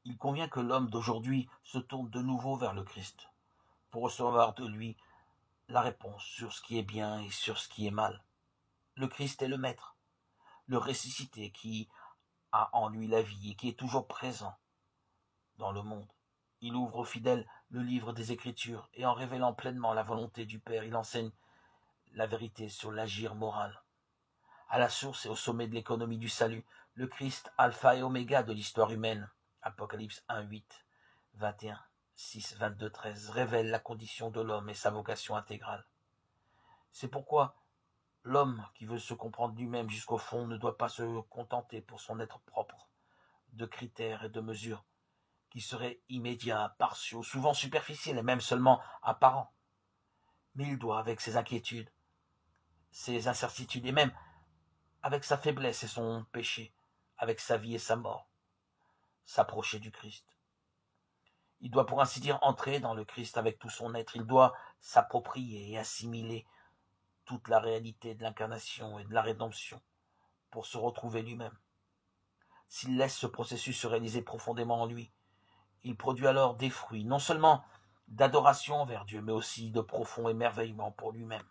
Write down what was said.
Il convient que l'homme d'aujourd'hui se tourne de nouveau vers le Christ, pour recevoir de lui la réponse sur ce qui est bien et sur ce qui est mal. Le Christ est le Maître, le ressuscité qui a en lui la vie et qui est toujours présent dans le monde. Il ouvre aux fidèles le livre des Écritures et en révélant pleinement la volonté du Père, il enseigne la vérité sur l'agir moral. À la source et au sommet de l'économie du salut, le Christ, alpha et oméga de l'histoire humaine, Apocalypse 1, 8, 21, 6, 22, 13, révèle la condition de l'homme et sa vocation intégrale. C'est pourquoi l'homme qui veut se comprendre lui-même jusqu'au fond ne doit pas se contenter pour son être propre de critères et de mesures qui seraient immédiats, partiaux, souvent superficiels et même seulement apparents. Mais il doit, avec ses inquiétudes, ses incertitudes et même avec sa faiblesse et son péché, avec sa vie et sa mort, s'approcher du Christ. Il doit pour ainsi dire entrer dans le Christ avec tout son être. Il doit s'approprier et assimiler toute la réalité de l'incarnation et de la rédemption pour se retrouver lui-même. S'il laisse ce processus se réaliser profondément en lui, il produit alors des fruits, non seulement d'adoration envers Dieu, mais aussi de profond émerveillement pour lui-même.